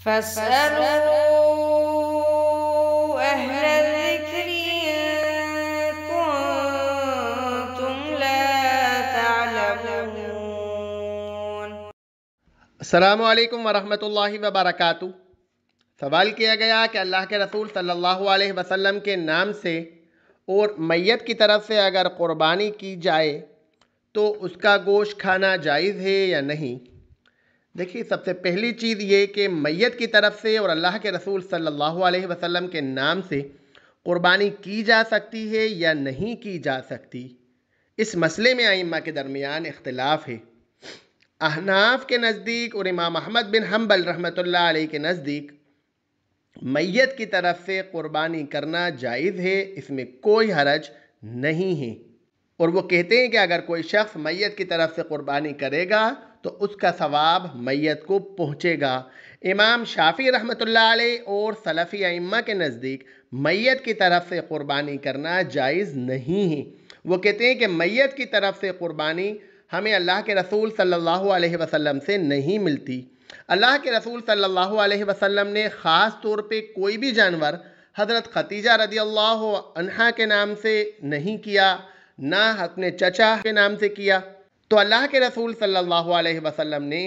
فاسألوا أهل الذكر إن كنتم لا تعلمون۔ السلام علیکم ورحمۃ اللہ وبرکاتہ۔ سوال کیا گیا کہ اللہ کے رسول صلی اللہ علیہ وسلم کے نام سے اور میت کی طرف سے اگر قربانی کی جائے تو اس کا گوشت کھانا جائز ہے یا نہیں؟ دیکھیے، سب سے پہلی چیز یہ کہ میت کی طرف سے اور اللہ کے رسول صلی اللہ علیہ وسلم کے نام سے قربانی کی جا سکتی ہے یا نہیں کی جا سکتی، اس مسئلے میں ائمہ کے درمیان اختلاف ہے۔ احناف کے نزدیک اور امام احمد بن حنبل رحمۃ اللہ علیہ کے نزدیک میت کی طرف سے قربانی کرنا جائز ہے، اس میں کوئی حرج نہیں ہے، اور وہ کہتے ہیں کہ اگر کوئی شخص میت کی طرف سے قربانی کرے گا تو اس کا ثواب میت کو پہنچے گا۔ امام شافعی رحمۃ اللہ علیہ اور سلفی ائمہ کے نزدیک میت کی طرف سے قربانی کرنا جائز نہیں ہے۔ وہ کہتے ہیں کہ میت کی طرف سے قربانی ہمیں اللہ کے رسول صلی اللہ علیہ وسلم سے نہیں ملتی۔ اللہ کے رسول صلی اللہ علیہ وسلم نے خاص طور پہ کوئی بھی جانور حضرت خدیجہ رضی اللہ عنہا کے نام سے نہیں کیا، نہ اپنے چچا کے نام سے کیا۔ تو اللہ کے رسول صلی اللہ علیہ وسلم نے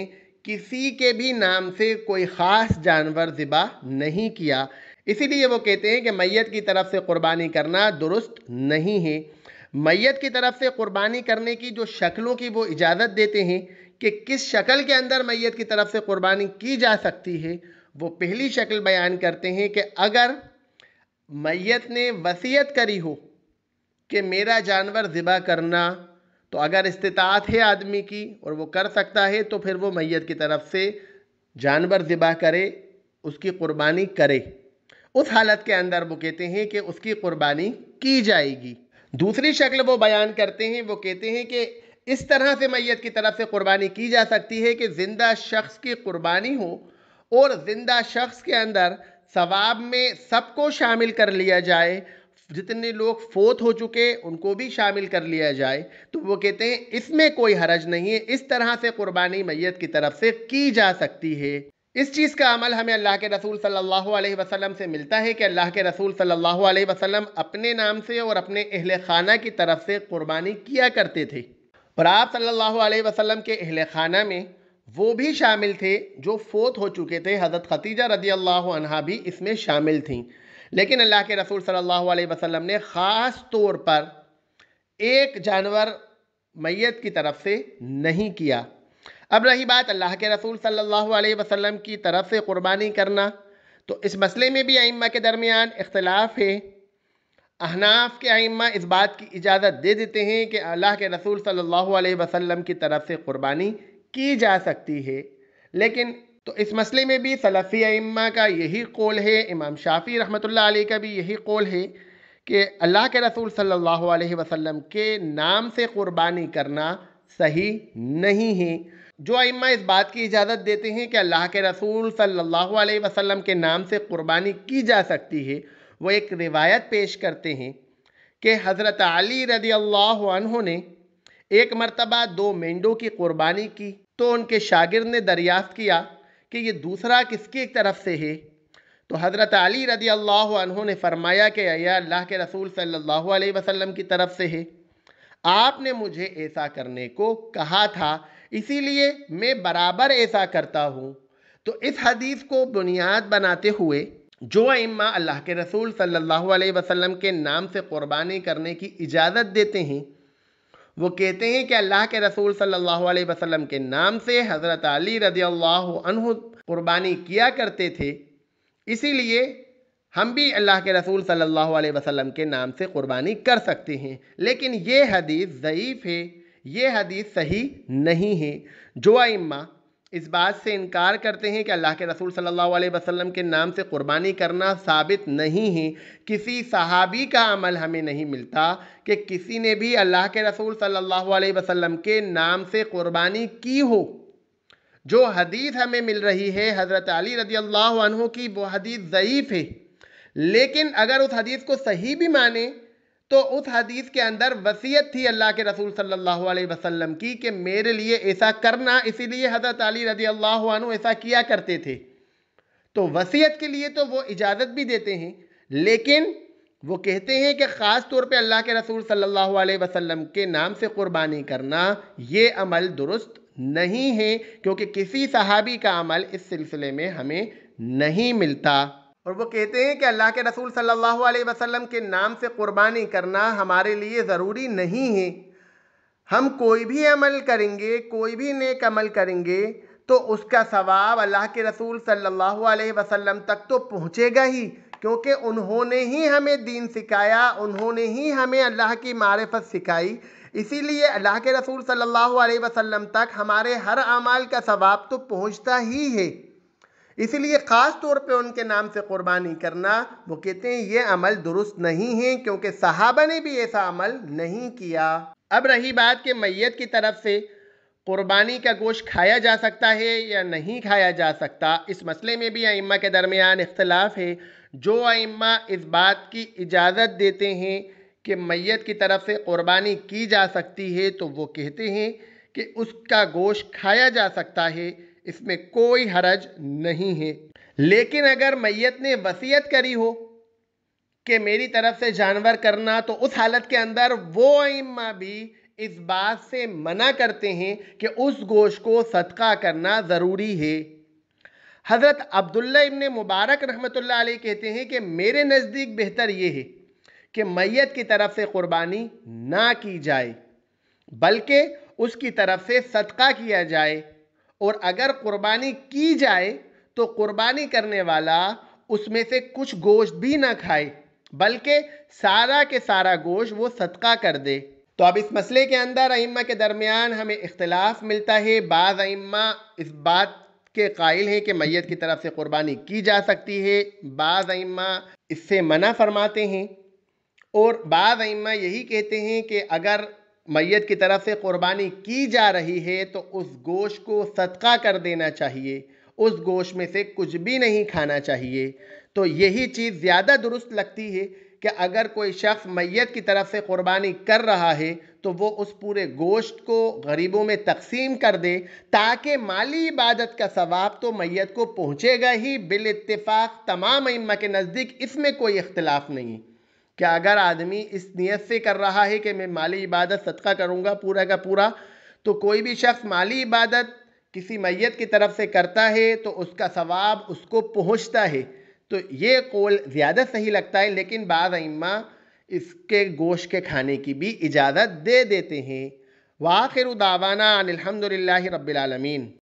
کسی کے بھی نام سے کوئی خاص جانور ذبح نہیں کیا، اسی لیے وہ کہتے ہیں کہ میت کی طرف سے قربانی کرنا درست نہیں ہے۔ میت کی طرف سے قربانی کرنے کی جو شکلوں کی وہ اجازت دیتے ہیں کہ کس شکل کے اندر میت کی طرف سے قربانی کی جا سکتی ہے، وہ پہلی شکل بیان کرتے ہیں کہ اگر میت نے وصیت کری ہو کہ میرا جانور ذبح کرنا، تو اگر استطاعت ہے آدمی کی اور وہ کر سکتا ہے تو پھر وہ میت کی طرف سے جانور ذبح کرے، اس کی قربانی کرے۔ اس حالت کے اندر وہ کہتے ہیں کہ اس کی قربانی کی جائے گی۔ دوسری شکل وہ بیان کرتے ہیں، وہ کہتے ہیں کہ اس طرح سے میت کی طرف سے قربانی کی جا سکتی ہے کہ زندہ شخص کی قربانی ہو اور زندہ شخص کے اندر ثواب میں سب کو شامل کر لیا جائے، جتنے لوگ فوت ہو چکے ان کو بھی شامل کر لیا جائے۔ تو وہ کہتے ہیں اس میں کوئی حرج نہیں ہے، اس طرح سے قربانی میت کی طرف سے کی جا سکتی ہے۔ اس چیز کا عمل ہمیں اللہ کے رسول صلی اللہ علیہ وسلم سے ملتا ہے کہ اللہ کے رسول صلی اللہ علیہ وسلم اپنے نام سے اور اپنے اہل خانہ کی طرف سے قربانی کیا کرتے تھے، اور آپ صلی اللہ علیہ وسلم کے اہل خانہ میں وہ بھی شامل تھے جو فوت ہو چکے تھے، حضرت خدیجہ رضی اللہ عنہا بھی اس میں شامل تھیں۔ لیکن اللہ کے رسول صلی اللہ علیہ وسلم نے خاص طور پر ایک جانور میت کی طرف سے نہیں کیا۔ اب رہی بات اللہ کے رسول صلی اللہ علیہ وسلم کی طرف سے قربانی کرنا، تو اس مسئلے میں بھی ائمہ کے درمیان اختلاف ہے۔ احناف کے ائمہ اس بات کی اجازت دے دیتے ہیں کہ اللہ کے رسول صلی اللہ علیہ وسلم کی طرف سے قربانی کی جا سکتی ہے، لیکن تو اس مسئلے میں بھی سلفی ائمہ کا یہی قول ہے، امام شافعی رحمۃ اللہ علیہ کا بھی یہی قول ہے کہ اللہ کے رسول صلی اللہ علیہ وسلم کے نام سے قربانی کرنا صحیح نہیں ہے۔ جو ائمہ اس بات کی اجازت دیتے ہیں کہ اللہ کے رسول صلی اللہ علیہ وسلم کے نام سے قربانی کی جا سکتی ہے، وہ ایک روایت پیش کرتے ہیں کہ حضرت علی رضی اللہ عنہ نے ایک مرتبہ 2 مینڈوں کی قربانی کی، تو ان کے شاگرد نے دریافت کیا کہ یہ دوسرا کس کی طرف سے ہے؟ تو حضرت علی رضی اللہ عنہ نے فرمایا کہ یا اللہ کے رسول صلی اللہ علیہ وسلم کی طرف سے ہے، آپ نے مجھے ایسا کرنے کو کہا تھا، اسی لیے میں برابر ایسا کرتا ہوں۔ تو اس حدیث کو بنیاد بناتے ہوئے جو ائمہ اللہ کے رسول صلی اللہ علیہ وسلم کے نام سے قربانی کرنے کی اجازت دیتے ہیں، وہ کہتے ہیں کہ اللہ کے رسول صلی اللہ علیہ وسلم کے نام سے حضرت علی رضی اللہ عنہ قربانی کیا کرتے تھے، اسی لیے ہم بھی اللہ کے رسول صلی اللہ علیہ وسلم کے نام سے قربانی کر سکتے ہیں۔ لیکن یہ حدیث ضعیف ہے، یہ حدیث صحیح نہیں ہے۔ جو ائمہ اس بات سے انکار کرتے ہیں کہ اللہ کے رسول صلی اللہ علیہ وسلم کے نام سے قربانی کرنا ثابت نہیں ہے، کسی صحابی کا عمل ہمیں نہیں ملتا کہ کسی نے بھی اللہ کے رسول صلی اللہ علیہ وسلم کے نام سے قربانی کی ہو۔ جو حدیث ہمیں مل رہی ہے حضرت علی رضی اللہ عنہ کی، وہ حدیث ضعیف ہے، لیکن اگر اس حدیث کو صحیح بھی مانیں تو اس حدیث کے اندر وصیت تھی اللہ کے رسول صلی اللہ علیہ وسلم کی کہ میرے لیے ایسا کرنا، اسی لیے حضرت علی رضی اللہ عنہ ایسا کیا کرتے تھے۔ تو وصیت کے لیے تو وہ اجازت بھی دیتے ہیں، لیکن وہ کہتے ہیں کہ خاص طور پہ اللہ کے رسول صلی اللہ علیہ وسلم کے نام سے قربانی کرنا یہ عمل درست نہیں ہے، کیونکہ کسی صحابی کا عمل اس سلسلے میں ہمیں نہیں ملتا۔ اور وہ کہتے ہیں کہ اللہ کے رسول صلی اللہ علیہ وسلم کے نام سے قربانی کرنا ہمارے لیے ضروری نہیں ہے۔ ہم کوئی بھی عمل کریں گے، کوئی بھی نیک عمل کریں گے تو اس کا ثواب اللہ کے رسول صلی اللہ علیہ وسلم تک تو پہنچے گا ہی، کیونکہ انہوں نے ہی ہمیں دین سکھایا، انہوں نے ہی ہمیں اللہ کی معرفت سکھائی۔ اسی لیے اللہ کے رسول صلی اللہ علیہ وسلم تک ہمارے ہر اعمال کا ثواب تو پہنچتا ہی ہے۔ اسی لیے خاص طور پہ ان کے نام سے قربانی کرنا، وہ کہتے ہیں یہ عمل درست نہیں ہے، کیونکہ صحابہ نے بھی ایسا عمل نہیں کیا۔ اب رہی بات کہ میت کی طرف سے قربانی کا گوشت کھایا جا سکتا ہے یا نہیں کھایا جا سکتا، اس مسئلے میں بھی ائمہ کے درمیان اختلاف ہے۔ جو ائمہ اس بات کی اجازت دیتے ہیں کہ میت کی طرف سے قربانی کی جا سکتی ہے تو وہ کہتے ہیں کہ اس کا گوشت کھایا جا سکتا ہے، اس میں کوئی حرج نہیں ہے۔ لیکن اگر میت نے وصیت کری ہو کہ میری طرف سے جانور کرنا، تو اس حالت کے اندر وہ ائمہ بھی اس بات سے منع کرتے ہیں کہ اس گوشت کو صدقہ کرنا ضروری ہے۔ حضرت عبداللہ ابن مبارک رحمۃ اللہ علیہ کہتے ہیں کہ میرے نزدیک بہتر یہ ہے کہ میت کی طرف سے قربانی نہ کی جائے، بلکہ اس کی طرف سے صدقہ کیا جائے، اور اگر قربانی کی جائے تو قربانی کرنے والا اس میں سے کچھ گوشت بھی نہ کھائے، بلکہ سارا کے سارا گوشت وہ صدقہ کر دے۔ تو اب اس مسئلے کے اندر ائمہ کے درمیان ہمیں اختلاف ملتا ہے۔ بعض ائمہ اس بات کے قائل ہیں کہ میت کی طرف سے قربانی کی جا سکتی ہے، بعض ائمہ اس سے منع فرماتے ہیں، اور بعض ائمہ یہی کہتے ہیں کہ اگر میت کی طرف سے قربانی کی جا رہی ہے تو اس گوشت کو صدقہ کر دینا چاہیے، اس گوشت میں سے کچھ بھی نہیں کھانا چاہیے۔ تو یہی چیز زیادہ درست لگتی ہے کہ اگر کوئی شخص میت کی طرف سے قربانی کر رہا ہے تو وہ اس پورے گوشت کو غریبوں میں تقسیم کر دے، تاکہ مالی عبادت کا ثواب تو میت کو پہنچے گا ہی۔ بالاتفاق تمام ائمہ کے نزدیک اس میں کوئی اختلاف نہیں کہ اگر آدمی اس نیت سے کر رہا ہے کہ میں مالی عبادت صدقہ کروں گا پورا کا پورا، تو کوئی بھی شخص مالی عبادت کسی میت کی طرف سے کرتا ہے تو اس کا ثواب اس کو پہنچتا ہے۔ تو یہ قول زیادہ صحیح لگتا ہے، لیکن بعض ائمہ اس کے گوشت کے کھانے کی بھی اجازت دے دیتے ہیں۔ وآخر دعوانا ان الحمد للہ رب العالمین۔